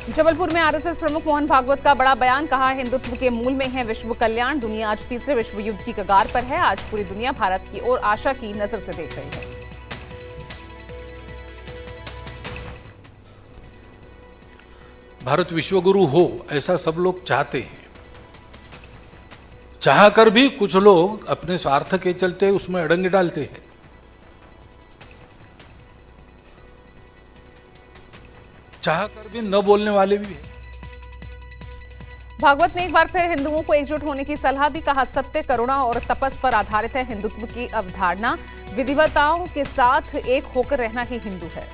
जबलपुर में आरएसएस प्रमुख मोहन भागवत का बड़ा बयान, कहा हिंदुत्व के मूल में है विश्व कल्याण। दुनिया आज तीसरे विश्व युद्ध की कगार पर है। आज पूरी दुनिया भारत की ओर आशा की नजर से देख रही है। भारत विश्वगुरु हो ऐसा सब लोग चाहते हैं। चाहकर भी कुछ लोग अपने स्वार्थ के चलते उसमें अड़ंगे डालते हैं। चाहकर भी न बोलने वाले भी हैं। भागवत ने एक बार फिर हिंदुओं को एकजुट होने की सलाह दी, कहा सत्य, करुणा और तपस पर आधारित है हिंदुत्व की अवधारणा। विविधताओं के साथ एक होकर रहना ही हिंदू है।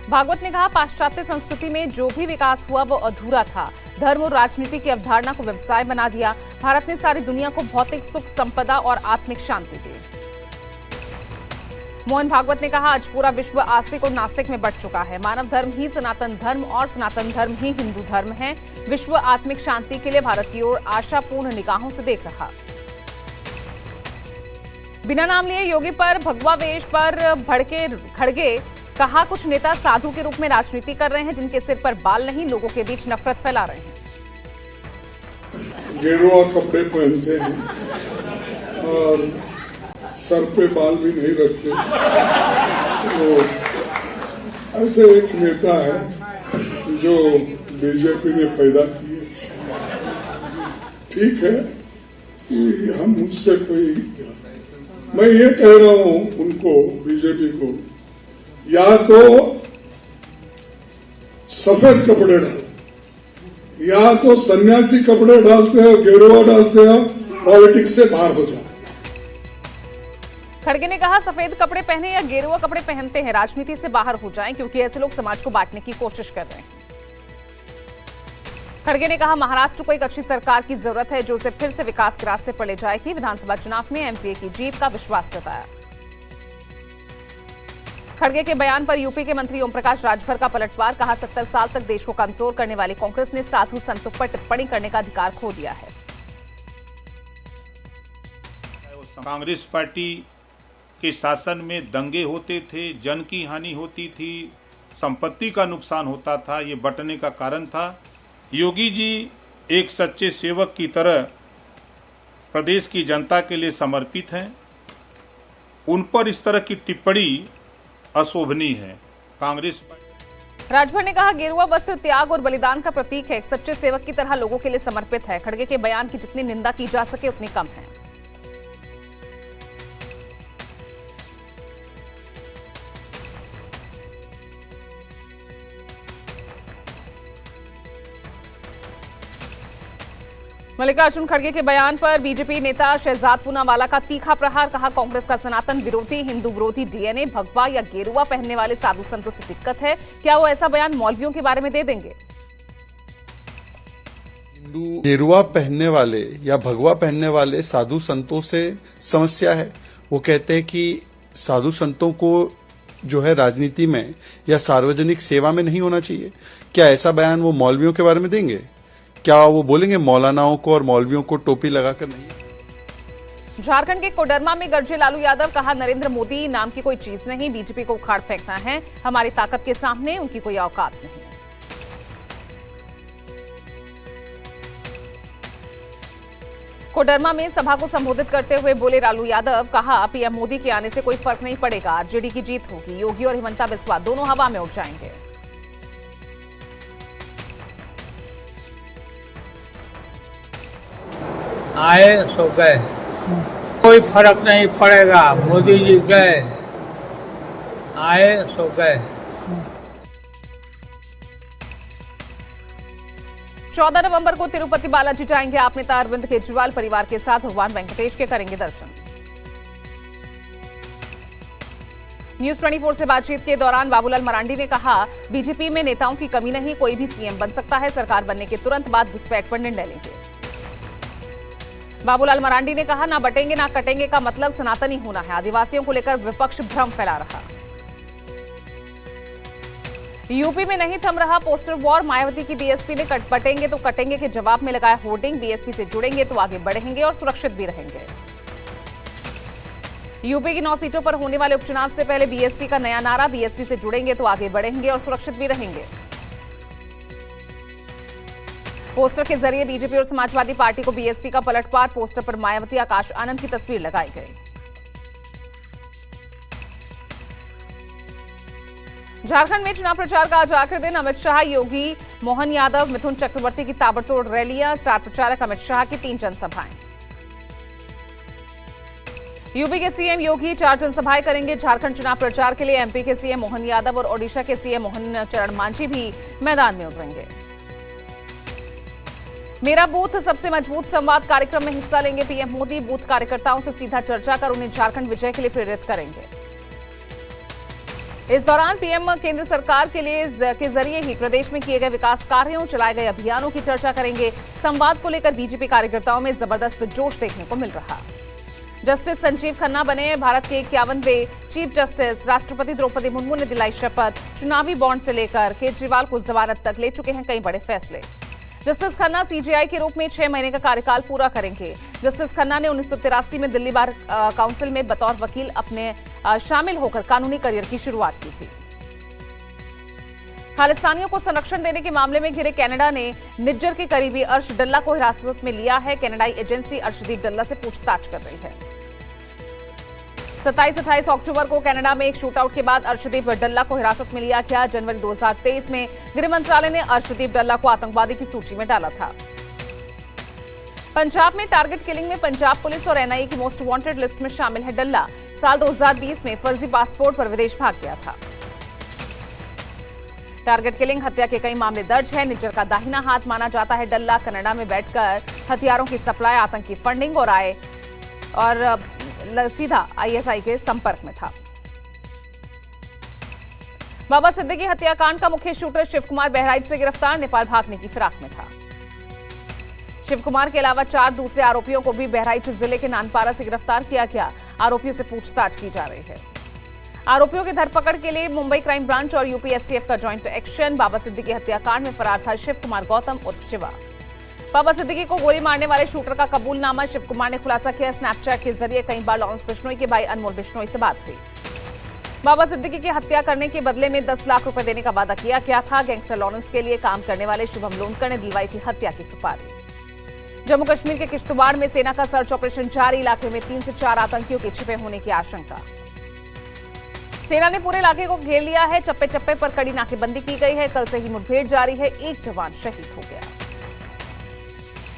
भागवत ने कहा पाश्चात्य संस्कृति में जो भी विकास हुआ वो अधूरा था। धर्म और राजनीति की अवधारणा को व्यवसाय बना दिया। भारत ने सारी दुनिया को भौतिक सुख, संपदा और आत्मिक शांति दी। मोहन भागवत ने कहा आज पूरा विश्व आस्तिक और नास्तिक में बंट चुका है। मानव धर्म ही सनातन धर्म और सनातन धर्म ही हिंदू धर्म है। विश्व आत्मिक शांति के लिए भारत की ओर आशापूर्ण निगाहों से देख रहा। बिना नाम लिए योगी पर भगवा वेश पर भड़के खड़गे, कहा कुछ नेता साधु के रूप में राजनीति कर रहे हैं जिनके सिर पर बाल नहीं, लोगों के बीच नफरत फैला रहे हैं। गेरुआ कपड़े पहनते हैं और सर पे बाल भी नहीं रखते। तो ऐसे एक नेता है जो बीजेपी ने पैदा किए। ठीक है कि हम मुझसे कोई, मैं ये कह रहा हूं उनको, बीजेपी को, या तो सफेद कपड़े डाल, या तो सन्यासी कपड़े डालते हो, गेरुआ डालते हो, पॉलिटिक्स से बाहर हो जाओ। खड़गे ने कहा सफेद कपड़े पहने या गेरुआ कपड़े पहनते हैं, राजनीति से बाहर हो जाएं, क्योंकि ऐसे लोग समाज को बांटने की कोशिश कर रहे हैं। खड़गे ने कहा महाराष्ट्र को एक अच्छी सरकार की जरूरत है जो उसे फिर से विकास के रास्ते पर ले जाएगी। विधानसभा चुनाव में एमपीए की जीत का विश्वास जताया। खड़गे के बयान पर यूपी के मंत्री ओम प्रकाश राजभर का पलटवार, कहा 70 साल तक देश को कमजोर करने वाली कांग्रेस ने साधु संतों पर टिप्पणी करने का अधिकार खो दिया है। कांग्रेस पार्टी के शासन में दंगे होते थे, जन की हानि होती थी, संपत्ति का नुकसान होता था। ये बंटने का कारण था। योगी जी एक सच्चे सेवक की तरह प्रदेश की जनता के लिए समर्पित हैं। उन पर इस तरह की टिप्पणी अशोभनीय है। कांग्रेस राजभर ने कहा गेरुआ वस्त्र त्याग और बलिदान का प्रतीक है, एक सच्चे सेवक की तरह लोगों के लिए समर्पित है। खड़गे के बयान की जितनी निंदा की जा सके उतनी कम है। मल्लिकार्जुन खड़गे के बयान पर बीजेपी नेता शहजाद पूनावाला का तीखा प्रहार, कहा कांग्रेस का सनातन विरोधी, हिंदू विरोधी डीएनए, भगवा या गेरुआ पहनने वाले साधु संतों से दिक्कत है। क्या वो ऐसा बयान मौलवियों के बारे में दे देंगे? हिंदू गेरुआ पहनने वाले या भगवा पहनने वाले साधु संतों से समस्या है। वो कहते हैं कि साधु संतों को जो है राजनीति में या सार्वजनिक सेवा में नहीं होना चाहिए। क्या ऐसा बयान वो मौलवियों के बारे में देंगे? क्या वो बोलेंगे मौलानाओं को और मौलवियों को टोपी लगाकर नहीं? झारखंड के कोडरमा में गरजे लालू यादव, कहा नरेंद्र मोदी नाम की कोई चीज नहीं, बीजेपी को उखाड़ फेंकना है। हमारी ताकत के सामने उनकी कोई औकात नहीं। कोडरमा में सभा को संबोधित करते हुए बोले लालू यादव, कहा पीएम मोदी के आने से कोई फर्क नहीं पड़ेगा, आरजेडी की जीत होगी। योगी और हिमंता बिस्वा दोनों हवा में उड़ जाएंगे। आए सो गए, कोई फर्क नहीं पड़ेगा। मोदी जी गए, आए सो गए। 14 नवंबर को तिरुपति बालाजी जाएंगे आप नेता अरविंद केजरीवाल, परिवार के साथ भगवान वेंकटेश के करेंगे दर्शन। न्यूज 24 से बातचीत के दौरान बाबूलाल मरांडी ने कहा बीजेपी में नेताओं की कमी नहीं, कोई भी सीएम बन सकता है। सरकार बनने के तुरंत बाद घुसपैठ पर निर्णय लेंगे। बाबूलाल मरांडी ने कहा ना बटेंगे ना कटेंगे का मतलब सनातनी होना है। आदिवासियों को लेकर विपक्ष भ्रम फैला रहा। यूपी में नहीं थम रहा पोस्टर वॉर, मायावती की बीएसपी ने बटेंगे तो कटेंगे के जवाब में लगाया होर्डिंग। बीएसपी से जुड़ेंगे तो आगे बढ़ेंगे और सुरक्षित भी रहेंगे। यूपी की 9 सीटों पर होने वाले उपचुनाव से पहले बीएसपी का नया नारा, बीएसपी से जुड़ेंगे तो आगे बढ़ेंगे और सुरक्षित भी रहेंगे। पोस्टर के जरिए बीजेपी और समाजवादी पार्टी को बीएसपी का पलटवार। पोस्टर पर मायावती, आकाश आनंद की तस्वीर लगाई गई। झारखंड में चुनाव प्रचार का आज आखिरी दिन। अमित शाह, योगी, मोहन यादव, मिथुन चक्रवर्ती की ताबड़तोड़ रैलियां। स्टार प्रचारक अमित शाह की 3 जनसभाएं। यूपी के सीएम योगी 4 जनसभाएं करेंगे झारखंड चुनाव प्रचार के लिए। एमपी के सीएम मोहन यादव और ओडिशा के सीएम मोहन चरण मांझी भी मैदान में उतरेंगे। मेरा बूथ सबसे मजबूत संवाद कार्यक्रम में हिस्सा लेंगे पीएम मोदी। बूथ कार्यकर्ताओं से सीधा चर्चा कर उन्हें झारखंड विजय के लिए प्रेरित करेंगे। इस दौरान पीएम केंद्र सरकार के जरिए ही प्रदेश में किए गए विकास कार्यों, चलाए गए अभियानों की चर्चा करेंगे। संवाद को लेकर बीजेपी कार्यकर्ताओं में जबरदस्त जोश देखने को मिल रहा। जस्टिस संजीव खन्ना बने भारत के 51वें चीफ जस्टिस। राष्ट्रपति द्रौपदी मुर्मू ने दिलाई शपथ। चुनावी बॉन्ड से लेकर केजरीवाल को जमानत तक ले चुके हैं कई बड़े फैसले। जस्टिस खन्ना सीजेआई के रूप में 6 महीने का कार्यकाल पूरा करेंगे। जस्टिस खन्ना ने 1983 में दिल्ली बार काउंसिल में बतौर वकील अपने शामिल होकर कानूनी करियर की शुरुआत की थी। खालिस्तानियों को संरक्षण देने के मामले में घिरे कनाडा ने निज्जर के करीबी अर्श डल्ला को हिरासत में लिया है। कनाडाई एजेंसी अर्शदीप डल्ला से पूछताछ कर रही है। 27-28 अक्टूबर को कनाडा में एक शूटआउट के बाद अर्शदीप डल्ला को हिरासत में लिया गया। जनवरी 2023 में गृह मंत्रालय ने अर्शदीप डल्ला को आतंकवादी की सूची में डाला था। पंजाब में टारगेट किलिंग में पंजाब पुलिस और एनआईए की मोस्ट वांटेड लिस्ट में शामिल है डल्ला। साल 2020 में फर्जी पासपोर्ट पर विदेश भाग गया था। टारगेट किलिंग हत्या के कई मामले दर्ज हैं। निज्जर का दाहिना हाथ माना जाता है डल्ला। कनाडा में बैठकर हथियारों की सप्लाई, आतंकी फंडिंग और सीधा आईएसआई के संपर्क में था। बाबा सिद्दीकी हत्याकांड का मुख्य शूटर शिवकुमार बहराइच से गिरफ्तार। नेपाल भागने की फिराक में था। शिवकुमार के अलावा 4 दूसरे आरोपियों को भी बहराइच जिले के नानपारा से गिरफ्तार किया गया। आरोपियों से पूछताछ की जा रही है। आरोपियों की धरपकड़ के लिए मुंबई क्राइम ब्रांच और यूपी एसटीएफ का ज्वाइंट एक्शन। बाबा सिद्दीकी हत्याकांड में फरार था शिवकुमार गौतम उर्फ शिवा। बाबा सिद्दीकी को गोली मारने वाले शूटर का कबूलनामा शिवकुमार ने खुलासा किया। स्नैपचैट के जरिए कई बार लॉरेंस बिश्नोई के भाई अनमोल बिश्नोई से बात हुई। बाबा सिद्दीकी की हत्या करने के बदले में 10 लाख रुपए देने का वादा किया गया था। गैंगस्टर लॉरेंस के लिए काम करने वाले शुभम लोनकर ने दिलवाई थी हत्या की सुपारी। जम्मू कश्मीर के किश्तवाड़ में सेना का सर्च ऑपरेशन जारी। इलाके में 3 से 4 आतंकियों के छिपे होने की आशंका। सेना ने पूरे इलाके को घेर लिया है। चप्पे चप्पे पर कड़ी नाकेबंदी की गई है। कल से ही मुठभेड़ जारी है। एक जवान शहीद हो गया।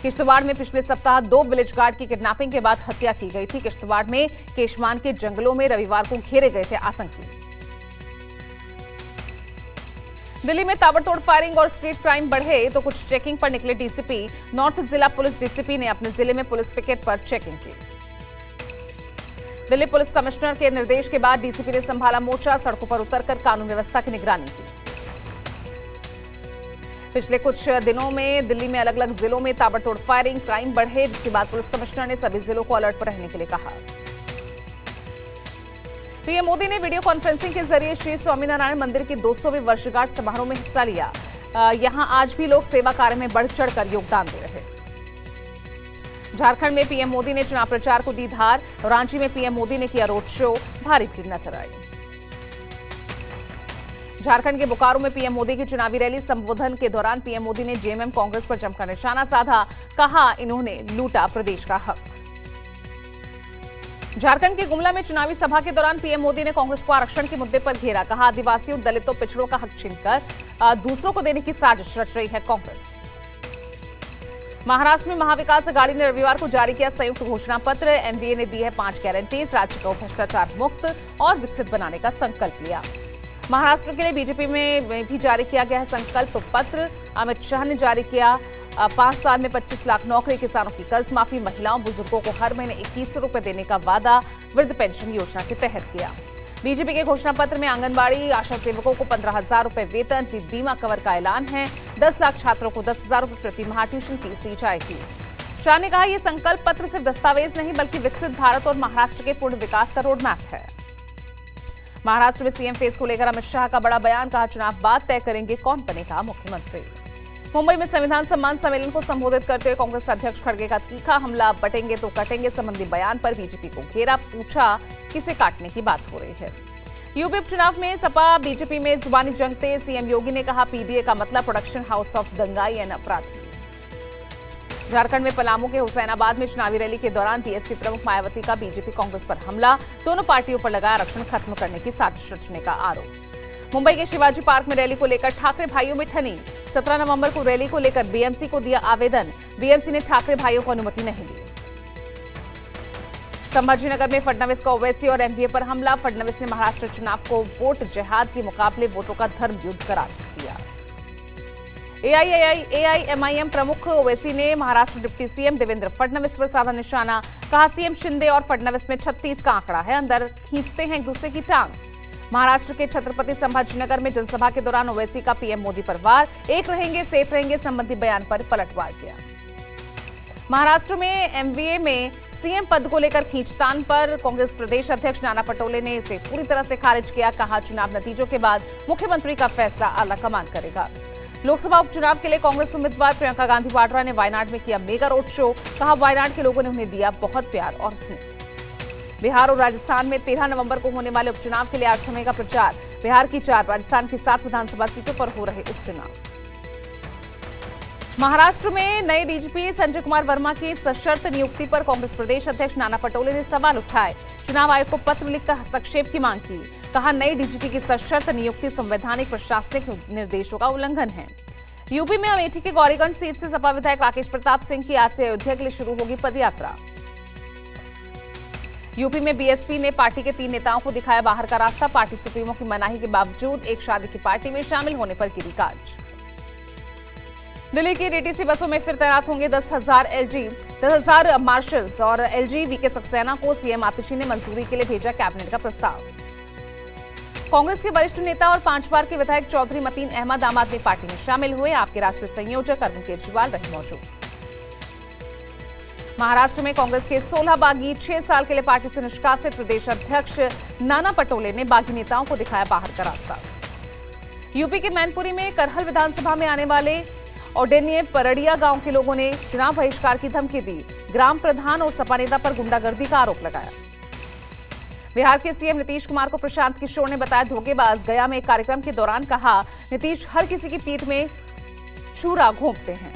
किश्तवाड़ में पिछले सप्ताह 2 विलेज गार्ड की किडनैपिंग के बाद हत्या की गई थी। किश्तवाड़ में केशमान के जंगलों में रविवार को घेरे गए थे आतंकी। दिल्ली में ताबड़तोड़ फायरिंग और स्ट्रीट क्राइम बढ़े तो कुछ चेकिंग पर निकले डीसीपी। नॉर्थ जिला पुलिस डीसीपी ने अपने जिले में पुलिस पिकेट पर चेकिंग की। दिल्ली पुलिस कमिश्नर के निर्देश के बाद डीसीपी ने संभाला मोर्चा। सड़कों पर उतरकर कानून व्यवस्था की निगरानी की। पिछले कुछ दिनों में दिल्ली में अलग अलग जिलों में ताबड़तोड़ फायरिंग, क्राइम बढ़े, जिसके बाद पुलिस कमिश्नर ने सभी जिलों को अलर्ट पर रहने के लिए कहा। पीएम मोदी ने वीडियो कॉन्फ्रेंसिंग के जरिए श्री स्वामीनारायण मंदिर की 200वीं वर्षगांठ समारोह में हिस्सा लिया। यहां आज भी लोग सेवा कार्य में बढ़ चढ़कर योगदान दे रहे। झारखंड में पीएम मोदी ने चुनाव प्रचार को दी धार। रांची में पीएम मोदी ने किया रोड शो। भारी भीड़ नजर आई। झारखंड के बोकारो में पीएम मोदी की चुनावी रैली। संबोधन के दौरान पीएम मोदी ने जेएमएम कांग्रेस पर जमकर निशाना साधा। कहा, इन्होंने लूटा प्रदेश का हक। झारखंड के गुमला में चुनावी सभा के दौरान पीएम मोदी ने कांग्रेस को आरक्षण के मुद्दे पर घेरा। कहा, आदिवासियों, दलितों, पिछड़ों का हक छीनकर दूसरों को देने की साजिश रच रही है कांग्रेस। महाराष्ट्र में महाविकास अघाड़ी ने रविवार को जारी किया संयुक्त घोषणा पत्र। एनडीए ने दी है 5 गारंटीज। राज्य को भ्रष्टाचार मुक्त और विकसित बनाने का संकल्प लिया। महाराष्ट्र के लिए बीजेपी में भी जारी किया गया है संकल्प पत्र। अमित शाह ने जारी किया 5 साल में 25 लाख नौकरी, किसानों की कर्ज माफी, महिलाओं बुजुर्गों को हर महीने 2100 रुपए देने का वादा वृद्ध पेंशन योजना के तहत किया। बीजेपी के घोषणा पत्र में आंगनबाड़ी आशा सेवकों को 15,000 रुपए वेतन, फी बीमा कवर का ऐलान है। 10 लाख छात्रों को 10,000 रुपए प्रति माह ट्यूशन फीस दी जाएगी। शाह ने कहा, यह संकल्प पत्र सिर्फ दस्तावेज नहीं बल्कि विकसित भारत और महाराष्ट्र के पूर्ण विकास का रोडमैप है। महाराष्ट्र में सीएम फेस को लेकर अमित शाह का बड़ा बयान। कहा, चुनाव बाद तय करेंगे कौन बनेगा मुख्यमंत्री। मुंबई में संविधान सम्मान सम्मेलन को संबोधित करते हुए कांग्रेस अध्यक्ष खड़गे का तीखा हमला। बटेंगे तो कटेंगे संबंधी बयान पर बीजेपी को घेरा। पूछा, किसे काटने की बात हो रही है। यूपी उपचुनाव में सपा बीजेपी में जुबानी जंग तेज। सीएम योगी ने कहा, पीडीए का मतलब प्रोडक्शन हाउस ऑफ दंगाई एंड अपराधी। झारखंड में पलामू के हुसैनाबाद में चुनावी रैली के दौरान बीएसपी प्रमुख मायावती का बीजेपी कांग्रेस पर हमला, दोनों पार्टियों पर लगा आरक्षण खत्म करने की साजिश रचने का आरोप। मुंबई के शिवाजी पार्क में रैली को लेकर ठाकरे भाइयों में ठनी, 17 नवंबर को रैली को लेकर बीएमसी को दिया आवेदन, बीएमसी ने ठाकरे भाइयों को अनुमति नहीं दी। संभाजीनगर में फडणवीस का ओवैसी और एमवीए पर हमला, फडणवीस ने महाराष्ट्र चुनाव को वोट जिहाद के मुकाबले वोटों का धर्म युद्ध करार दिया। एआईएमआईएम प्रमुख ओवैसी ने महाराष्ट्र डिप्टी सीएम देवेंद्र फडणवीस पर साधा निशाना, कहा सीएम शिंदे और फडणवीस में 36 का आंकड़ा है, अंदर खींचते हैं एक दूसरे की टांग। महाराष्ट्र के छत्रपति संभाजीनगर में जनसभा के दौरान ओवैसी का पीएम मोदी पर वार, एक रहेंगे सेफ रहेंगे संबंधी बयान पर पलटवार किया। महाराष्ट्र में एमवीए में सीएम पद को लेकर खींचतान पर कांग्रेस प्रदेश अध्यक्ष नाना पटोले ने इसे पूरी तरह से खारिज किया, कहा चुनाव नतीजों के बाद मुख्यमंत्री का फैसला आलाकमान करेगा। लोकसभा उपचुनाव के लिए कांग्रेस उम्मीदवार प्रियंका गांधी वाड्रा ने वायनाड में किया मेगा रोड शो, कहा वायनाड के लोगों ने उन्हें दिया बहुत प्यार और स्नेह। बिहार और राजस्थान में 13 नवंबर को होने वाले उपचुनाव के लिए आज थमेगा प्रचार, बिहार की 4, राजस्थान की 7 विधानसभा सीटों पर हो रहे उपचुनाव। महाराष्ट्र में नए डीजीपी संजय कुमार वर्मा की सशर्त नियुक्ति पर कांग्रेस प्रदेश अध्यक्ष नाना पटोले ने सवाल उठाए, चुनाव आयोग को पत्र लिखकर हस्तक्षेप की मांग की, कहा नए डीजीपी की सशर्त नियुक्ति संवैधानिक प्रशासनिक निर्देशों का उल्लंघन है। यूपी में अमेठी के गौरीगंज सीट से सपा विधायक राकेश प्रताप सिंह की आज से अयोध्या के लिए शुरू होगी पदयात्रा। यूपी में बीएसपी ने पार्टी के 3 नेताओं को दिखाया बाहर का रास्ता, पार्टी सुप्रीमो की मनाही के बावजूद एक शादी की पार्टी में शामिल होने पर गिरी काज। दिल्ली की डीटीसी बसों में फिर तैनात होंगे 10,000 मार्शल्स और एलजी वीके सक्सेना को सीएम आतिशी ने मंजूरी के लिए भेजा कैबिनेट का प्रस्ताव। कांग्रेस के वरिष्ठ नेता और 5 बार के विधायक चौधरी मतीन अहमद आम आदमी पार्टी में शामिल हुए, आपके राष्ट्रीय संयोजक अरविंद केजरीवाल रहे मौजूद। महाराष्ट्र में कांग्रेस के 16 बागी 6 साल के लिए पार्टी से निष्कासित प्रदेश अध्यक्ष नाना पटोले ने बागी नेताओं को दिखाया बाहर का रास्ता। यूपी के मैनपुरी में करहल विधानसभा में आने वाले औडेन्ये परड़िया गांव के लोगों ने चुनाव बहिष्कार की धमकी दी, ग्राम प्रधान और सपा नेता पर गुंडागर्दी का आरोप लगाया। बिहार के सीएम नीतीश कुमार को प्रशांत किशोर ने बताया धोखेबाज, गया में एक कार्यक्रम के दौरान कहा नीतीश हर किसी की पीठ में छुरा घोंपते हैं।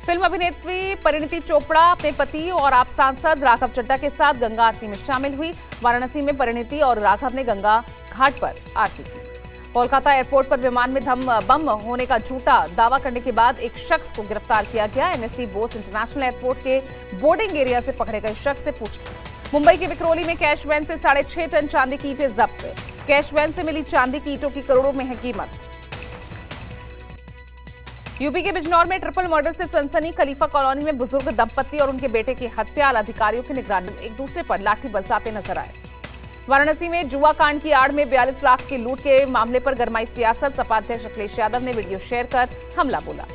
फिल्म अभिनेत्री परिणीति चोपड़ा अपने पति और आप सांसद राघव चड्ढा के साथ गंगा आरती में शामिल हुई। वाराणसी में परिणीति और राघव ने गंगा घाट पर आरती की। कोलकाता एयरपोर्ट पर विमान में बम होने का झूठा दावा करने के बाद एक शख्स को गिरफ्तार किया गया। एनएससी बोस इंटरनेशनल एयरपोर्ट के बोर्डिंग एरिया से पकड़े गए शख्स से पूछताछ। मुंबई के विक्रोली में कैश वैन से 6.5 टन चांदी की ईंटें जब्त। कैश वैन से मिली चांदी की ईंटों की करोड़ों में है कीमत। यूपी के बिजनौर में ट्रिपल मर्डर से सनसनी, खलीफा कॉलोनी में बुजुर्ग दंपति और उनके बेटे की हत्या, अधिकारियों की निगरानी एक दूसरे पर लाठी बरसाते नजर आए। वाराणसी में जुआ कांड की आड़ में 42 लाख की लूट के मामले पर गरमाई सियासत, सपा अध्यक्ष अखिलेश यादव ने वीडियो शेयर कर हमला बोला।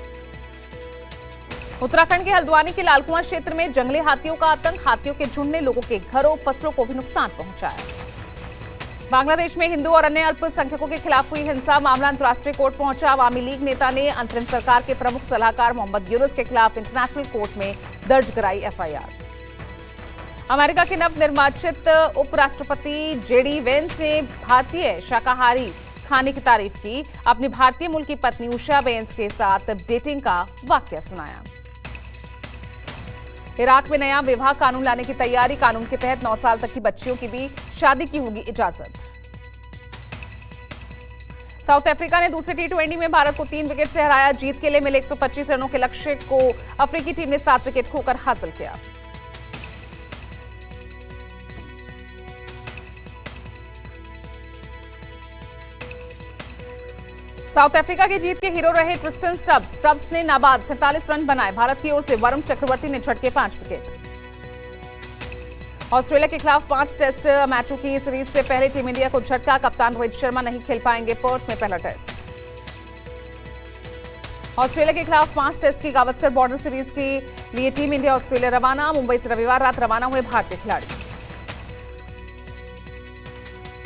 उत्तराखंड के हल्द्वानी के लालकुआं क्षेत्र में जंगली हाथियों का आतंक, हाथियों के झुंड ने लोगों के घरों फसलों को भी नुकसान पहुंचाया। बांग्लादेश में हिंदू और अन्य अल्पसंख्यकों के खिलाफ हुई हिंसा, मामला अंतर्राष्ट्रीय कोर्ट पहुंचा। अवामी लीग नेता ने अंतरिम सरकार के प्रमुख सलाहकार मोहम्मद यूनुस के खिलाफ इंटरनेशनल कोर्ट में दर्ज कराई एफआईआर। अमेरिका के नवनिर्वाचित उपराष्ट्रपति जेडी वेंस ने भारतीय शाकाहारी खाने की तारीफ की, अपनी भारतीय मूल की पत्नी उषा वेंस के साथ डेटिंग का वाकया सुनाया। इराक में नया विवाह कानून लाने की तैयारी, कानून के तहत 9 साल तक की बच्चियों की भी शादी की होगी इजाजत। साउथ अफ्रीका ने दूसरे टी20 में भारत को 3 विकेट से हराया, जीत के लिए मिले 125 रनों के लक्ष्य को अफ्रीकी टीम ने 7 विकेट खोकर हासिल किया। साउथ अफ्रीका की जीत के हीरो रहे ट्रिस्टन स्टब्स ने नाबाद 47 रन बनाए। भारत की ओर से वरुण चक्रवर्ती ने झटके 5 विकेट। ऑस्ट्रेलिया के खिलाफ 5 टेस्ट मैचों की सीरीज से पहले टीम इंडिया को झटका, कप्तान रोहित शर्मा नहीं खेल पाएंगे पर्थ में पहला टेस्ट। ऑस्ट्रेलिया के खिलाफ 5 टेस्ट की गावस्कर बॉर्डर सीरीज के लिए टीम इंडिया ऑस्ट्रेलिया रवाना, मुंबई से रविवार रात रवाना हुए भारतीय खिलाड़ी।